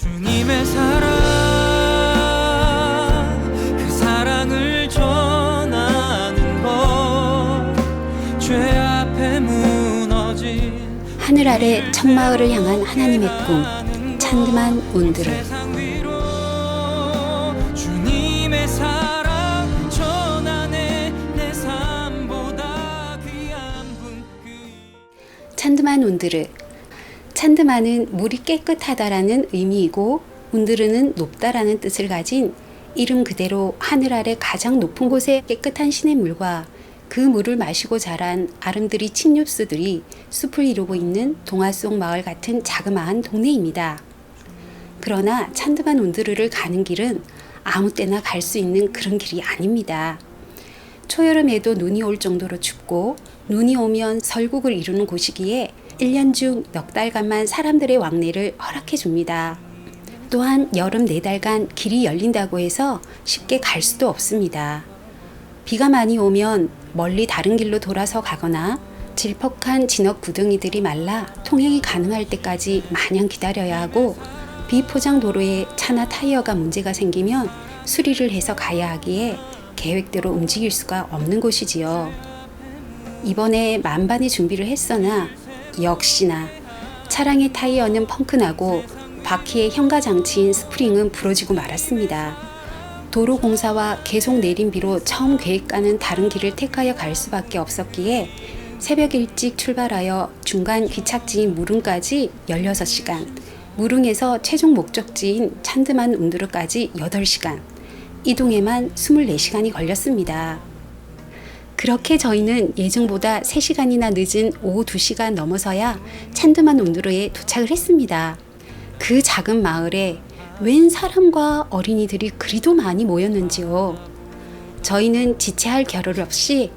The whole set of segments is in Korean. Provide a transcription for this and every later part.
주님의 사랑, 그 사랑을 전하는 것, 죄 앞에 무너진 하늘 아래 천마을을 향한 하나님의 꿈, 찬드만 온드르. 세상 위로 주님의 사랑 전하네. 내 삶보다 귀한 분 찬드만 온드르. 찬드만은 물이 깨끗하다라는 의미이고 온드르는 높다라는 뜻을 가진 이름 그대로 하늘 아래 가장 높은 곳에 깨끗한 시냇물과 그 물을 마시고 자란 아름드리 침엽수들이 숲을 이루고 있는 동화 속 마을 같은 자그마한 동네입니다. 그러나 찬드만 온드르를 가는 길은 아무 때나 갈 수 있는 그런 길이 아닙니다. 초여름에도 눈이 올 정도로 춥고 눈이 오면 설국을 이루는 곳이기에 1년 중 몇 달간만 사람들의 왕래를 허락해 줍니다. 또한 여름 4달간 길이 열린다고 해서 쉽게 갈 수도 없습니다. 비가 많이 오면 멀리 다른 길로 돌아서 가거나 질퍽한 진흙 구덩이들이 말라 통행이 가능할 때까지 마냥 기다려야 하고 비포장 도로에 차나 타이어가 문제가 생기면 수리를 해서 가야 하기에 계획대로 움직일 수가 없는 곳이지요. 이번에 만반의 준비를 했으나 역시나 차량의 타이어는 펑크나고 바퀴의 현가 장치인 스프링은 부러지고 말았습니다. 도로공사와 계속 내린 비로 처음 계획과는 다른 길을 택하여 갈 수밖에 없었기에 새벽 일찍 출발하여 중간 귀착지인 무릉까지 16시간, 무릉에서 최종 목적지인 찬드만 온드르까지 8시간, 이동에만 24시간이 걸렸습니다. 그렇게 저희는 예정보다 3시간이나 늦은 오후 2시가 넘어서야 찬드만 온드르에 도착을 했습니다. 그 작은 마을에 웬 사람과 어린이들이 그리도 많이 모였는지요. 저희는 지체할 겨를 없이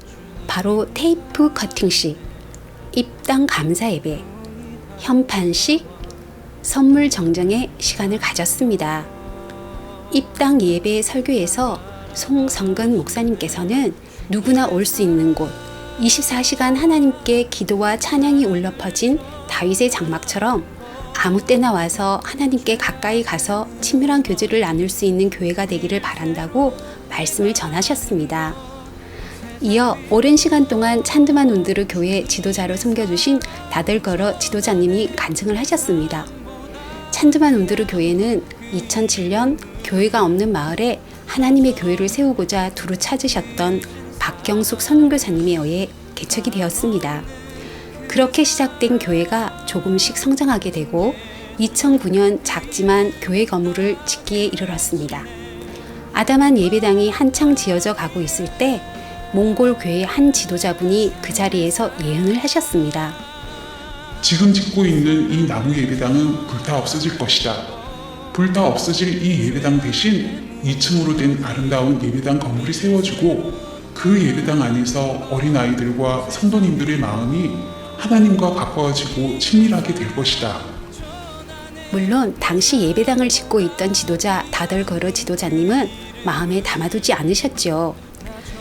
바로 테이프 커팅식, 입당 감사 예배, 현판식, 선물 정정의 시간을 가졌습니다. 입당 예배 설교에서 송성근 목사님께서는 누구나 올 수 있는 곳, 24시간 하나님께 기도와 찬양이 울려 퍼진 다윗의 장막처럼 아무 때나 와서 하나님께 가까이 가서 친밀한 교제를 나눌 수 있는 교회가 되기를 바란다고 말씀을 전하셨습니다. 이어 오랜 시간 동안 찬드만 온드르 교회 지도자로 섬겨주신 다들걸어 지도자님이 간증을 하셨습니다. 찬드만 온드르 교회는 2007년 교회가 없는 마을에 하나님의 교회를 세우고자 두루 찾으셨던 박경숙 선교사님에 의해 개척이 되었습니다. 그렇게 시작된 교회가 조금씩 성장하게 되고 2009년 작지만 교회 건물을 짓기에 이르렀습니다. 아담한 예배당이 한창 지어져 가고 있을 때 몽골 교회 한 지도자분이 그 자리에서 예언을 하셨습니다. 지금 짓고 있는 이 나무 예배당은 불타 없어질 것이다. 불타 없어질 이 예배당 대신 2층으로 된 아름다운 예배당 건물이 세워지고 그 예배당 안에서 어린아이들과 성도님들의 마음이 하나님과 가까워지고 친밀하게 될 것이다. 물론 당시 예배당을 짓고 있던 지도자 다덜거르 지도자님은 마음에 담아두지 않으셨죠.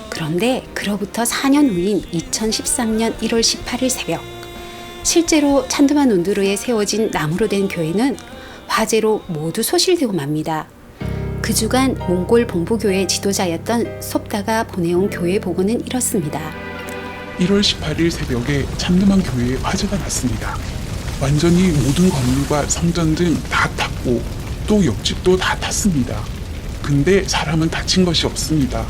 그런데 그로부터 4년 후인 2013년 1월 18일 새벽, 실제로 찬드만 온드르에 세워진 나무로 된 교회는 화재로 모두 소실되고 맙니다. 그 주간 몽골 봉부교회 지도자였던 섭다가 보내온 교회 보고는 이렇습니다. 1월 18일 새벽에 찬드만 교회에 화재가 났습니다. 완전히 모든 건물과 성전 등 다 탔고 또 옆집도 다 탔습니다. 근데 사람은 다친 것이 없습니다.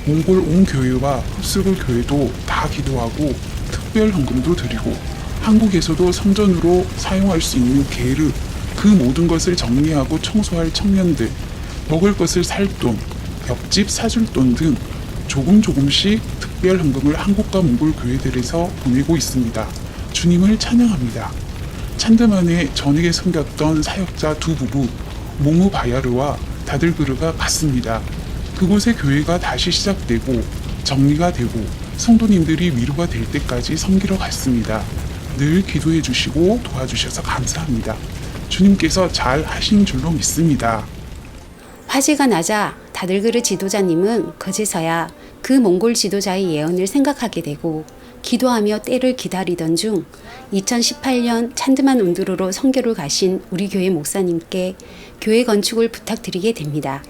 몽골 온 교회와 흡수글 교회도 다 기도하고 특별 헌금도 드리고 한국에서도 성전으로 사용할 수 있는 게르, 그 모든 것을 정리하고 청소할 청년들, 먹을 것을 살 돈, 옆집 사줄 돈 등 조금씩 특별 헌금을 한국과 몽골 교회들에서 보내고 있습니다. 주님을 찬양합니다. 찬드만에 전에게 섬겼던 사역자 두 부부 모무 바야르와 다들그르가 갔습니다. 그곳의 교회가 다시 시작되고 정리가 되고 성도님들이 위로가 될 때까지 섬기러 갔습니다. 늘 기도해 주시고 도와주셔서 감사합니다. 주님께서 잘 하신 줄로 믿습니다. 화재가 나자 다들그르 지도자님은 그제서야 그 몽골 지도자의 예언을 생각하게 되고 기도하며 때를 기다리던 중 2018년 찬드만 운드루로 선교를 가신 우리 교회 목사님께 교회 건축을 부탁드리게 됩니다.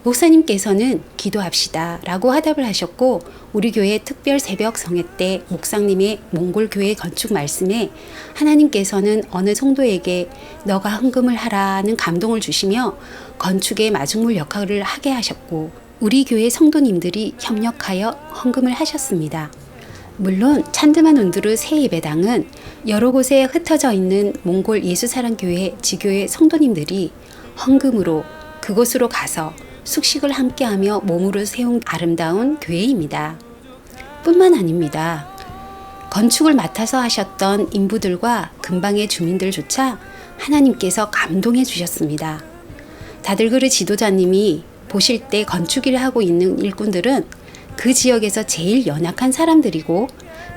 목사님께서는 기도합시다 라고 화답을 하셨고 우리 교회 특별 새벽 성회 때 목사님의 몽골 교회 건축 말씀에 하나님께서는 어느 성도에게 너가 헌금을 하라는 감동을 주시며 건축의 마중물 역할을 하게 하셨고 우리 교회 성도님들이 협력하여 헌금을 하셨습니다. 물론 찬드만 운드루 새 예배당은 여러 곳에 흩어져 있는 몽골 예수사랑교회 지교회 성도님들이 헌금으로 그곳으로 가서 숙식을 함께하며 몸으로 세운 아름다운 교회입니다. 뿐만 아닙니다. 건축을 맡아서 하셨던 인부들과 근방의 주민들조차 하나님께서 감동해 주셨습니다. 다들그르 지도자님이 보실 때 건축 일을 하고 있는 일꾼들은 그 지역에서 제일 연약한 사람들이고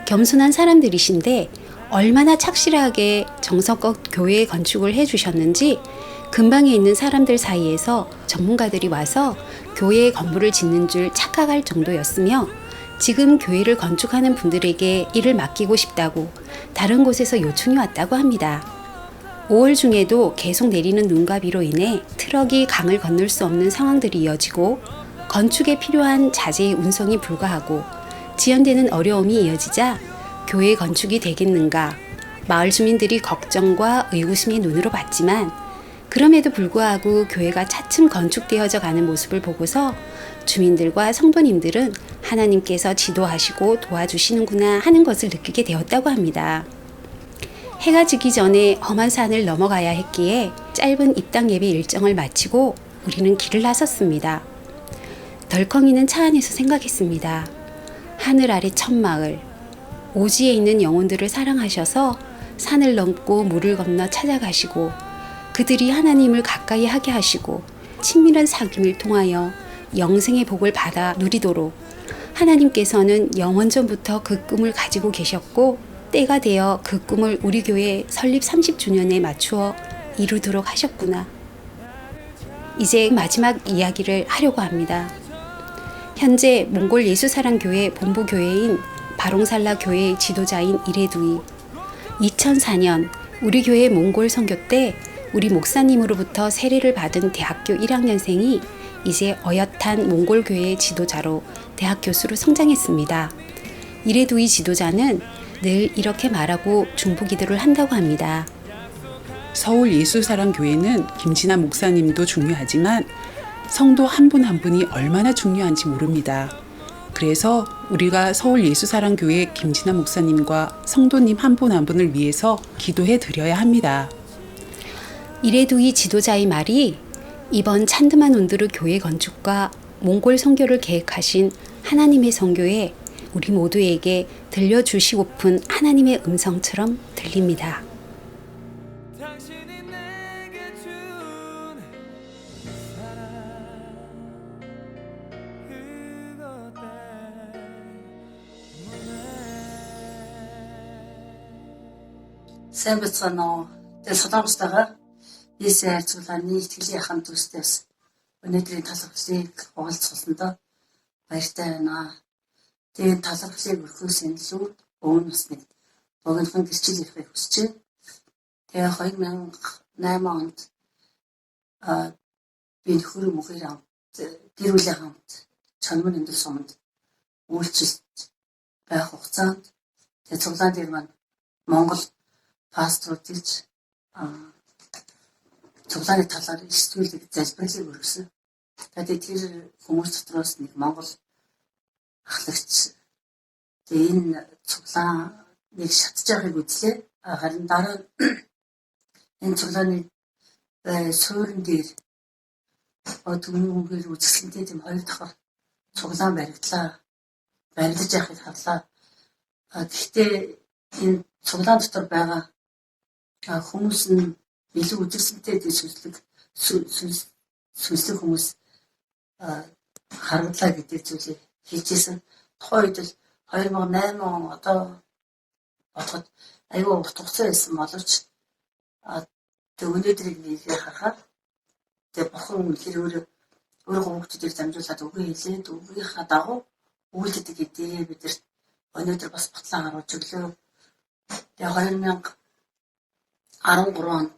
겸손한 사람들이신데 얼마나 착실하게 정성껏 교회 건축을 해주셨는지 근방에 있는 사람들 사이에서 전문가들이 와서 교회의 건물을 짓는 줄 착각할 정도였으며 지금 교회를 건축하는 분들에게 일을 맡기고 싶다고 다른 곳에서 요청이 왔다고 합니다. 5월 중에도 계속 내리는 눈과 비로 인해 트럭이 강을 건널 수 없는 상황들이 이어지고 건축에 필요한 자재의 운송이 불가하고 지연되는 어려움이 이어지자 교회 건축이 되겠는가 마을 주민들이 걱정과 의구심의 눈으로 봤지만 그럼에도 불구하고 교회가 차츰 건축되어져 가는 모습을 보고서 주민들과 성도님들은 하나님께서 지도하시고 도와주시는구나 하는 것을 느끼게 되었다고 합니다. 해가 지기 전에 험한 산을 넘어가야 했기에 짧은 입당 예배 일정을 마치고 우리는 길을 나섰습니다. 덜컹이는 차 안에서 생각했습니다. 하늘 아래 첫마을, 오지에 있는 영혼들을 사랑하셔서 산을 넘고 물을 건너 찾아가시고 그들이 하나님을 가까이 하게 하시고 친밀한 사귐을 통하여 영생의 복을 받아 누리도록 하나님께서는 영원전부터 그 꿈을 가지고 계셨고 때가 되어 그 꿈을 우리 교회 설립 30주년에 맞추어 이루도록 하셨구나. 이제 마지막 이야기를 하려고 합니다. 현재 몽골 예수사랑교회 본부교회인 바롱살라 교회의 지도자인 이레두이 2004년 우리 교회 몽골 선교 때 우리 목사님으로부터 세례를 받은 대학교 1학년생이 이제 어엿한 몽골 교회의 지도자로 대학 교수로 성장했습니다. 이레두이 지도자는 늘 이렇게 말하고 중보기도를 한다고 합니다. 서울 예수사랑교회는 김진아 목사님도 중요하지만 성도 한 분 한 분이 얼마나 중요한지 모릅니다. 그래서 우리가 서울 예수사랑교회 김진아 목사님과 성도님 한 분 한 분을 위해서 기도해 드려야 합니다. 이레두이 지도자의 말이 이번 찬드만 운드루 교회 건축과 몽골 선교를 계획하신 하나님의 선교에 우리 모두에게 들려주시고픈 하나님의 음성처럼 들립니다. 당신이 내게 준 사랑 그것 때문에 сайн бацгаана уу. Тэгээ Солонгостойгоо Есүс хайрцаглагын итгэлийн хамт үстэйс өнөөдрийн талархлыг хуваалцуулсандаа баяртай байна. Тэгээд талархлыг өрхөөс илүү өвн усны богинохон гэрчил ирэхийг хүсэж байна. Тэгээ 2008 онд би нөхөр мөхөр хамт гэр бүлийн хамт чанмын өндөр суманд үйлчлж байх хугацаанд тэгээ цуглаан дээр маань Монгол пасторууд гэж цуглааны талаар эрсдүүлэг залбирлыг өргөсөн. Тэгээд тэр хүмүүс дотроос нэг Монгол ахлагч тэгээ энэ цуглааныг шатж байгааг үзлээ. Харин дараа энэ цуглааны суурин дээр түмнүүгээр үзэсгэлэнтэй тийм хоёр давхар цуглаан баригдлаа. Баригдаж яхахыг харлаа. Гэхдээ энэ цуглаан дотор байгаа хүмүүс нь илүү үзэсгэлэнтэй сүнслэг хүмүүс харагдлаа гэдэг зүйлийг хэлжсэн. Тухайн үед л 2008 он одоо бодоход аюу урт хугацаа байсан боловч тэг өнөөдрийг нэгээ харахад тэг бурхан үнэхээр өөрөө хүмүүсийг дамжуулаад үгүй хэлээд үгийнхаа дагуу үйлддэг гэдээ бидэрт өнөөдөр бас батлан харуулж өглөө. Тэгээ 2013 онд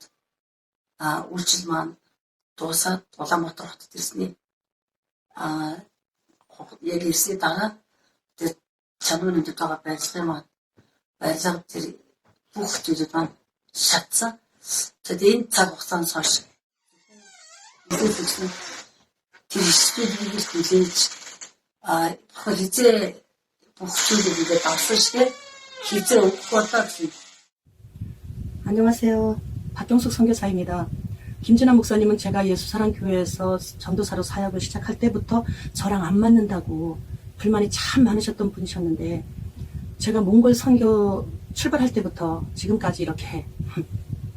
үйлчил маань дуусаад Улаанбаатар хотод ирсний яг ирсний дараа тэр чанар нэмдэд байгаа барилгын маань барилга тэр бүх зүйлүүд маань шатсан. Тэгээд энэ цаг хугацаанд хойш тэр студийг хүлээж хизээ бүх зүйлийг ингээд авсан шиг хизээ өгөх болоо гэсэн. 안녕하세요. 박경숙 선교사입니다. 김진아 목사님은 제가 예수사랑교회에서 전도사로 사역을 시작할 때부터 저랑 안 맞는다고 불만이 참 많으셨던 분이셨는데 제가 몽골 선교 출발할 때부터 지금까지 이렇게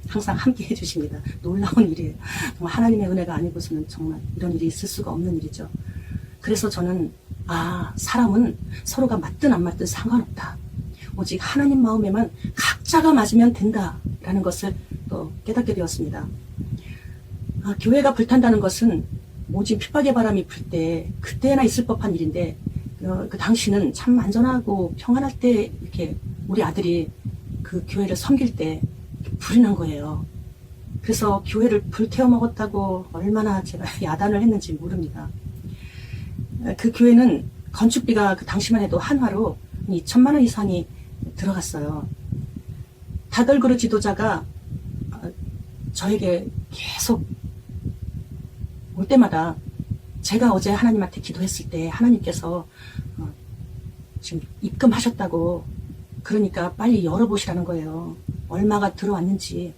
항상 함께 해주십니다. 놀라운 일이에요. 정말 하나님의 은혜가 아니고서는 정말 이런 일이 있을 수가 없는 일이죠. 그래서 저는 사람은 서로가 맞든 안 맞든 상관없다. 오직 하나님 마음에만 각자가 맞으면 된다라는 것을 또 깨닫게 되었습니다. 교회가 불탄다는 것은 모진 핍박의 바람이 불 때 그때나 있을 법한 일인데 그 당시는 참 안전하고 평안할 때 이렇게 우리 아들이 그 교회를 섬길 때 불이 난 거예요. 그래서 교회를 불태워 먹었다고 얼마나 제가 야단을 했는지 모릅니다. 그 교회는 건축비가 그 당시만 해도 한화로 2천만 원 이상이 들어갔어요. 다덜그루 지도자가 저에게 계속 올 때마다 제가 어제 하나님한테 기도했을 때 하나님께서 지금 입금하셨다고 그러니까 빨리 열어보시라는 거예요. 얼마가 들어왔는지.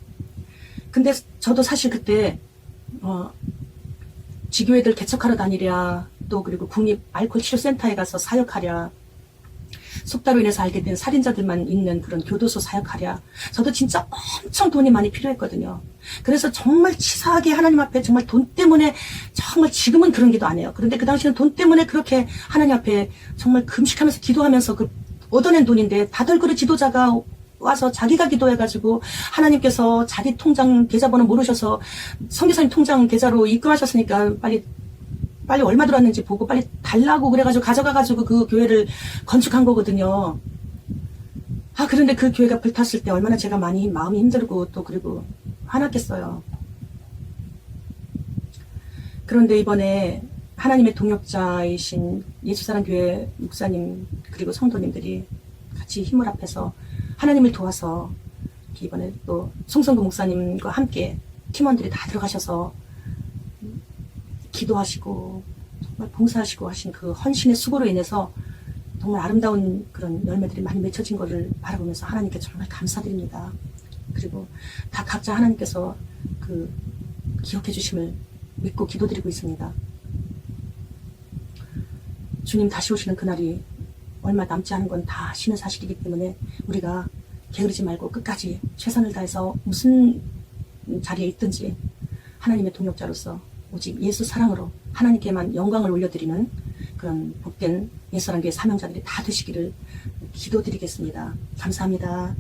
근데 저도 사실 그때 지교회들 개척하러 다니랴 또 그리고 국립알코올치료센터에 가서 사역하랴 속다로 인해서 알게 된 살인자들만 있는 그런 교도소 사역하랴 저도 진짜 엄청 돈이 많이 필요했거든요. 그래서 정말 치사하게 하나님 앞에 정말 돈 때문에 정말 지금은 그런 기도 안 해요. 그런데 그 당시에는 돈 때문에 그렇게 하나님 앞에 정말 금식하면서 기도하면서 그 얻어낸 돈인데 다덜그루 지도자가 와서 자기가 기도해가지고 하나님께서 자기 통장 계좌번호 모르셔서 선교사님 통장 계좌로 입금하셨으니까 빨리 얼마 들어왔는지 보고 빨리 달라고 그래가지고 가져가가지고 그 교회를 건축한 거거든요. 그런데 그 교회가 불탔을 때 얼마나 제가 많이 마음이 힘들고 또 그리고 화났겠어요. 그런데 이번에 하나님의 동역자이신 예수사랑교회 목사님 그리고 성도님들이 같이 힘을 합해서 하나님을 도와서 이번에 또 송성구 목사님과 함께 팀원들이 다 들어가셔서 기도하시고 정말 봉사하시고 하신 그 헌신의 수고로 인해서 정말 아름다운 그런 열매들이 많이 맺혀진 것을 바라보면서 하나님께 정말 감사드립니다. 그리고 다 각자 하나님께서 그 기억해 주심을 믿고 기도드리고 있습니다. 주님 다시 오시는 그날이 얼마 남지 않은 건 다 아시는 사실이기 때문에 우리가 게으르지 말고 끝까지 최선을 다해서 무슨 자리에 있든지 하나님의 동역자로서 오직 예수 사랑으로 하나님께만 영광을 올려드리는 그런 복된 예수사랑교회 사명자들이 다 되시기를 기도드리겠습니다. 감사합니다.